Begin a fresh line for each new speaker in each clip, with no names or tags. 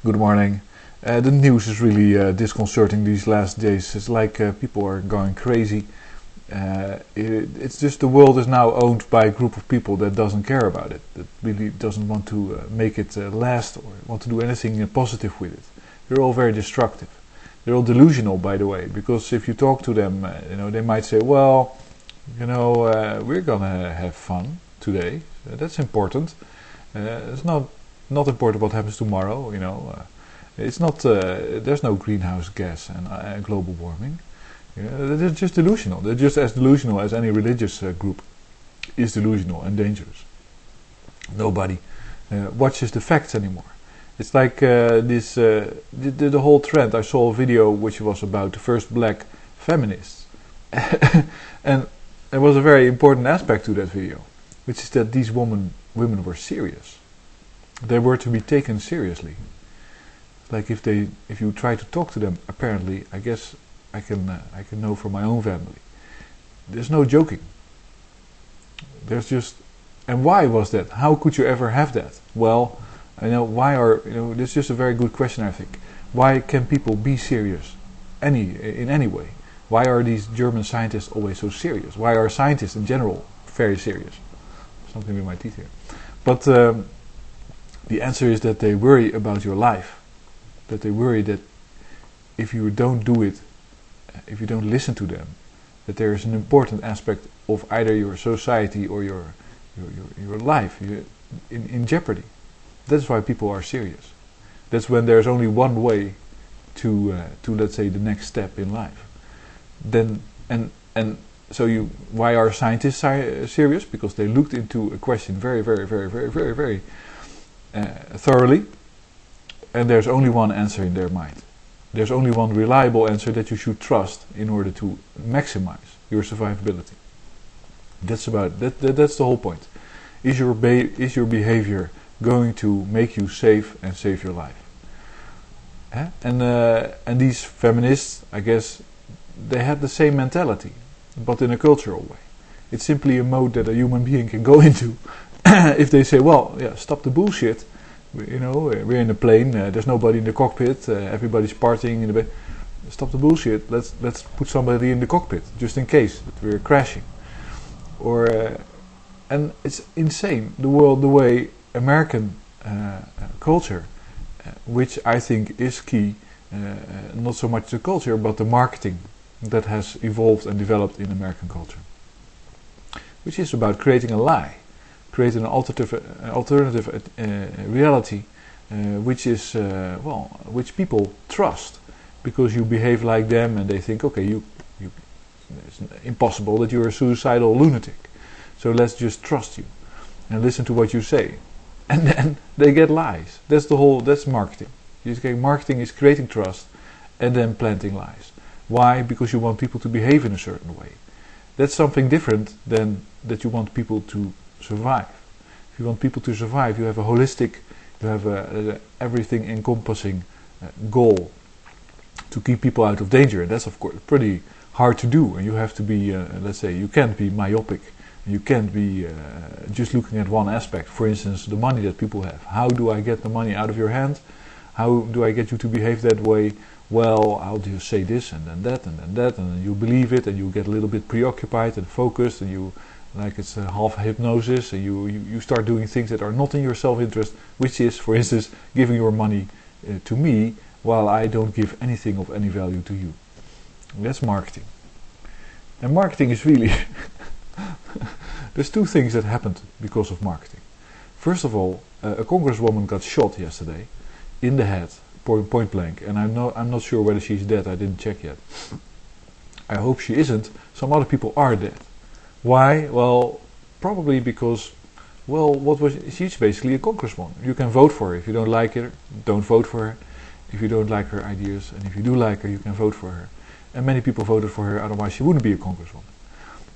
Good morning. The news is really disconcerting these last days. It's like people are going crazy. It's just the world is now owned by a group of people that doesn't care about it, that really doesn't want to make it last or want to do anything positive with it. They're all very destructive. They're all delusional, by the way, because if you talk to them, they might say, well, we're gonna have fun today. That's important. It's not important what happens tomorrow. It's not. There's no greenhouse gas and global warming. They're just delusional. They're just as delusional as any religious group is delusional and dangerous. Nobody watches the facts anymore. It's like the whole trend. I saw a video which was about the first black feminists, and there was a very important aspect to that video, which is that these women were serious. They were to be taken seriously. Like if you try to talk to them, apparently, I guess I can know from my own family. There's no joking. There's just, and why was that? How could you ever have that? Well, this is just a very good question, I think. Why can people be serious in any way? Why are these German scientists always so serious? Why are scientists in general very serious? Something with my teeth here. But the answer is that they worry about your life. That they worry that if you don't do it, if you don't listen to them, that there is an important aspect of either your society or your life in jeopardy. That's why people are serious. That's when there's only one way to let's say the next step in life. Why are scientists serious? Because they looked into a question very, very, very, very, very, very thoroughly, and there's only one answer in their mind. There's only one reliable answer that you should trust in order to maximize your survivability. That's the whole point. Is your behavior going to make you safe and save your life? And these feminists, I guess, they had the same mentality, but in a cultural way. It's simply a mode that a human being can go into. If they say, well, yeah, stop the bullshit. We're in a plane. There's nobody in the cockpit. Everybody's partying in the bed. Stop the bullshit. Let's put somebody in the cockpit just in case that we're crashing. And it's insane the way American culture, which I think is key, not so much the culture but the marketing that has evolved and developed in American culture, which is about creating a lie. Creating an alternative reality, which people trust, because you behave like them, and they think, okay, it's impossible that you're a suicidal lunatic, so let's just trust you and listen to what you say, and then they get lies. That's marketing. Marketing is creating trust and then planting lies. Why? Because you want people to behave in a certain way. That's something different than that you want people to survive. If you want people to survive, you have a holistic, you have a everything encompassing goal to keep people out of danger. And that's of course pretty hard to do. And you have to be, let's say, you can't be myopic. You can't be just looking at one aspect. For instance, the money that people have. How do I get the money out of your hand? How do I get you to behave that way? Well, I'll just say this and then that and then that, and then you believe it, and you get a little bit preoccupied and focused, and you, like it's a half hypnosis, and you start doing things that are not in your self-interest, which is, for instance, giving your money to me while I don't give anything of any value to you. That's marketing. And marketing is really there's two things that happened because of marketing. First of all, a congresswoman got shot yesterday in the head, point blank, and I'm not sure whether she's dead. I didn't check yet. I hope she isn't. Some other people are dead. Why? Well, probably because, she's basically a congresswoman. You can vote for her. If you don't like her, don't vote for her. If you don't like her ideas, and if you do like her, you can vote for her. And many people voted for her, otherwise she wouldn't be a congresswoman.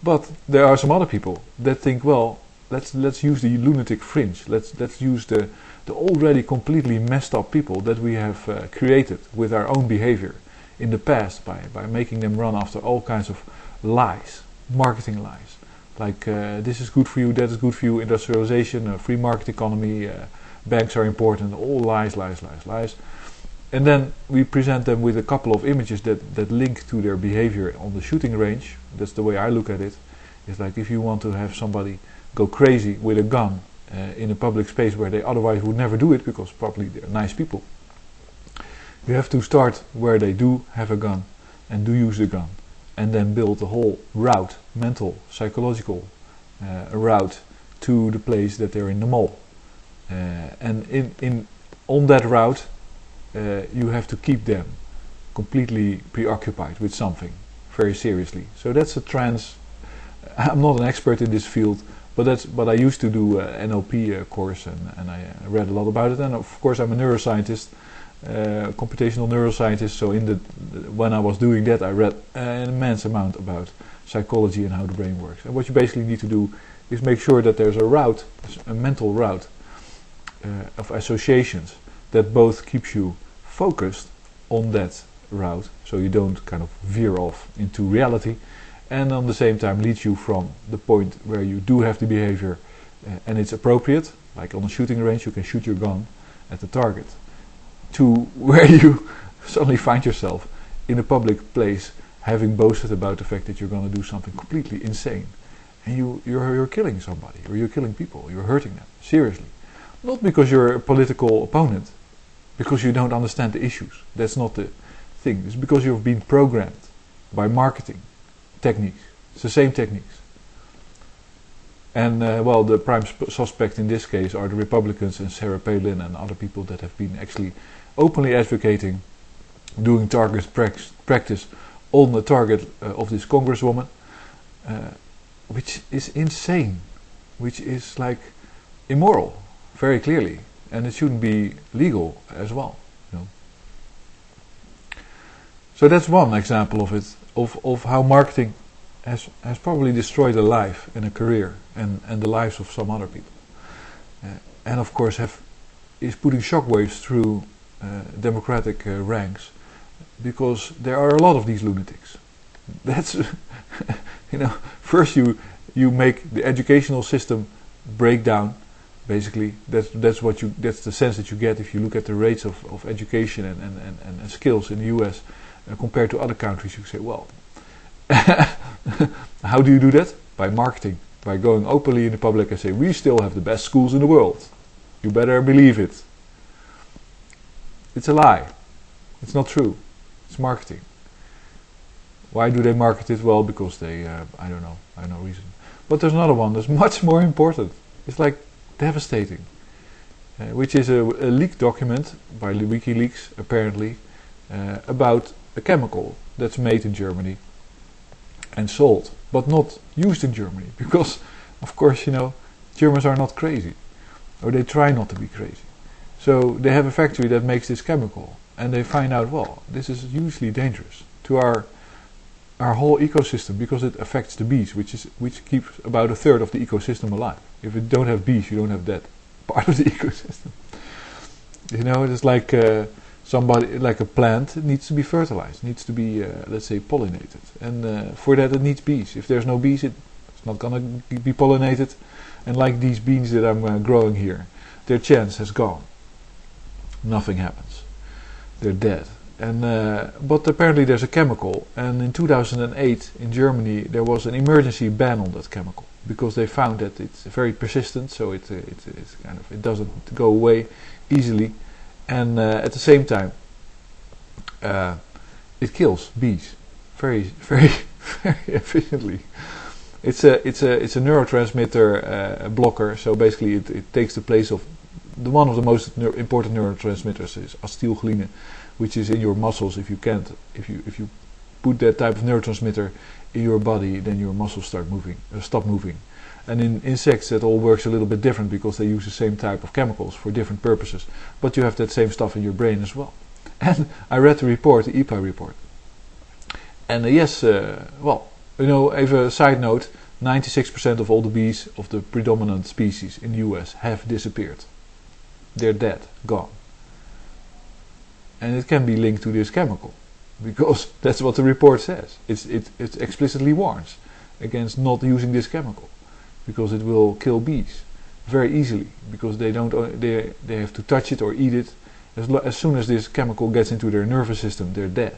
But there are some other people that think, well, let's use the lunatic fringe. Let's use the already completely messed up people that we have created with our own behavior in the past by making them run after all kinds of lies, marketing lies, like this is good for you, that is good for you, industrialization, free market economy, banks are important, all lies, lies, lies, lies. And then we present them with a couple of images that link to their behavior on the shooting range. That's the way I look at it. It's like if you want to have somebody go crazy with a gun in a public space where they otherwise would never do it, because probably they're nice people, you have to start where they do have a gun and do use the gun, and then build a whole route, mental, psychological route to the place that they're in the mall. And on that route, you have to keep them completely preoccupied with something very seriously. So that's a trans. I'm not an expert in this field, but I used to do an NLP course, and I read a lot about it. And of course, I'm a neuroscientist, computational neuroscientist. So when I was doing that, I read an immense amount about psychology and how the brain works. And what you basically need to do is make sure that there's a route, a mental route of associations that both keeps you focused on that route, so you don't kind of veer off into reality, and on the same time leads you from the point where you do have the behavior and it's appropriate, like on a shooting range you can shoot your gun at the target, to where you suddenly find yourself in a public place having boasted about the fact that you're going to do something completely insane, and you're killing somebody, or you're killing people, you're hurting them seriously, not because you're a political opponent, because you don't understand the issues. That's not the thing. It's because you've been programmed by marketing techniques. It's the same techniques. And well, the prime suspect in this case are the Republicans and Sarah Palin and other people that have been actually openly advocating doing target practice on the target of this congresswoman, which is insane, which is like immoral, very clearly. And it shouldn't be legal as well. You know. So that's one example of it, of how marketing has probably destroyed a life and a career and the lives of some other people. And of course is putting shockwaves through democratic ranks, because there are a lot of these lunatics. That's first you make the educational system break down. Basically, that's the sense that you get if you look at the rates of education and skills in the US compared to other countries. You say, well, how do you do that? By marketing, by going openly in the public and say, we still have the best schools in the world. You better believe it. It's a lie. It's not true. It's marketing. Why do they market it? Well, because they, I don't know reason. But there's another one that's much more important. It's like devastating, which is a leaked document by WikiLeaks, apparently, about a chemical that's made in Germany and sold, but not used in Germany, because, of course, Germans are not crazy, or they try not to be crazy. So they have a factory that makes this chemical, and they find out, well, this is hugely dangerous to our whole ecosystem, because it affects the bees, which keeps about a third of the ecosystem alive. If you don't have bees, you don't have that part of the ecosystem. It's like like a plant, it needs to be fertilized, needs to be, let's say, pollinated. And for that it needs bees. If there's no bees, it's not going to be pollinated. And like these beans that I'm growing here, their chance has gone. Nothing happens. They're dead. And but apparently there's a chemical, and in 2008 in Germany there was an emergency ban on that chemical, because they found that it's very persistent, so it's kind of, it doesn't go away easily, and at the same time it kills bees very, very, very efficiently. It's a neurotransmitter blocker, so basically it takes the place of one of the most important neurotransmitters is acetylcholine, which is in your muscles. If you put that type of neurotransmitter in your body, then your muscles stop moving. And in insects that all works a little bit different, because they use the same type of chemicals for different purposes, but you have that same stuff in your brain as well. And I read the report, the EPA report, and even a side note, 96% of all the bees of the predominant species in the US have disappeared. They're dead, gone. And it can be linked to this chemical, because that's what the report says. It explicitly warns against not using this chemical, because it will kill bees very easily, because they have to touch it or eat it. As soon as this chemical gets into their nervous system, they're dead.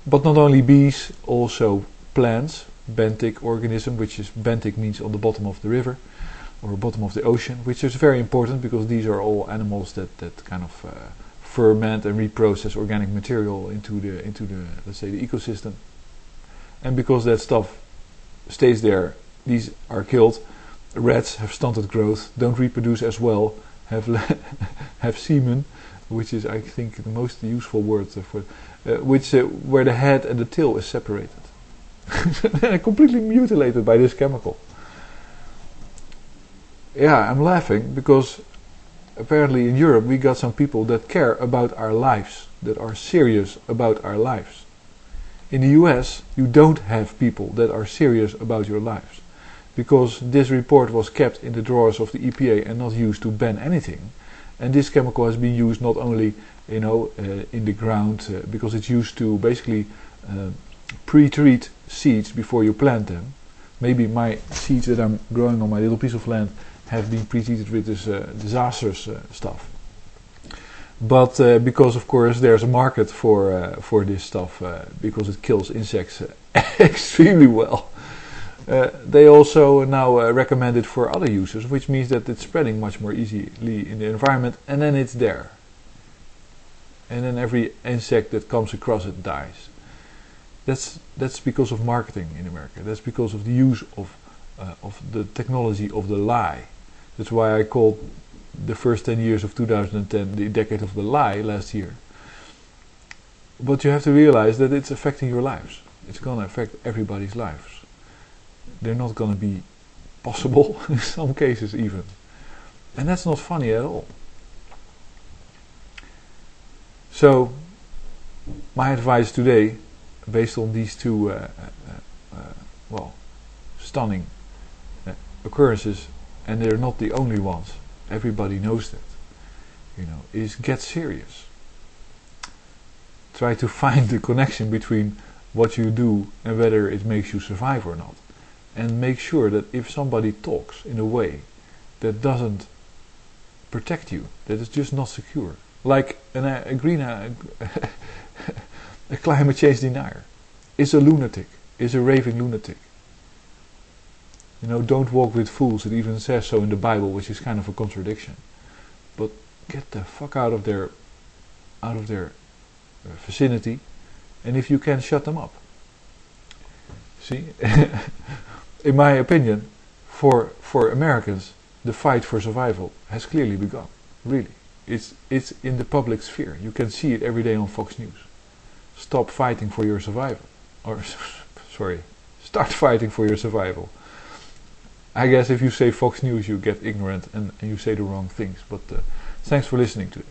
But not only bees, also plants, benthic organism, which is benthic means on the bottom of the river or bottom of the ocean, which is very important because these are all animals that kind of ferment and reprocess organic material into the let's say the ecosystem. And because that stuff stays there, these are killed. Rats have stunted growth, don't reproduce as well, have semen, which is, I think, the most useful word for where the head and the tail is separated. They're completely mutilated by this chemical. Yeah, I'm laughing because apparently in Europe we got some people that care about our lives, that are serious about our lives. In the US, you don't have people that are serious about your lives, because this report was kept in the drawers of the EPA and not used to ban anything. And this chemical has been used not only, in the ground, because it's used to basically pre-treat seeds before you plant them. Maybe my seeds that I'm growing on my little piece of land have been pre-treated with this disastrous stuff. But because of course there's a market for this stuff, because it kills insects extremely well. They also now recommend it for other uses, which means that it's spreading much more easily in the environment, and then it's there. And then every insect that comes across it dies. That's because of marketing in America. That's because of the use of the technology of the lie. That's why I called the first 10 years of 2010 the decade of the lie last year. But you have to realize that it's affecting your lives. It's going to affect everybody's lives. They're not going to be possible in some cases even. And that's not funny at all. So, my advice today, based on these two stunning occurrences, and they're not the only ones, everybody knows that, is get serious. Try to find the connection between what you do and whether it makes you survive or not. And make sure that if somebody talks in a way that doesn't protect you, that is just not secure, like a climate change denier, is a lunatic, is a raving lunatic. Don't walk with fools, it even says so in the Bible, which is kind of a contradiction. But get the fuck out of their vicinity, and if you can, shut them up. See? In my opinion, for Americans, the fight for survival has clearly begun. Really. It's in the public sphere. You can see it every day on Fox News. Stop fighting for your survival. Start fighting for your survival. I guess if you say Fox News, you get ignorant and you say the wrong things. But thanks for listening today.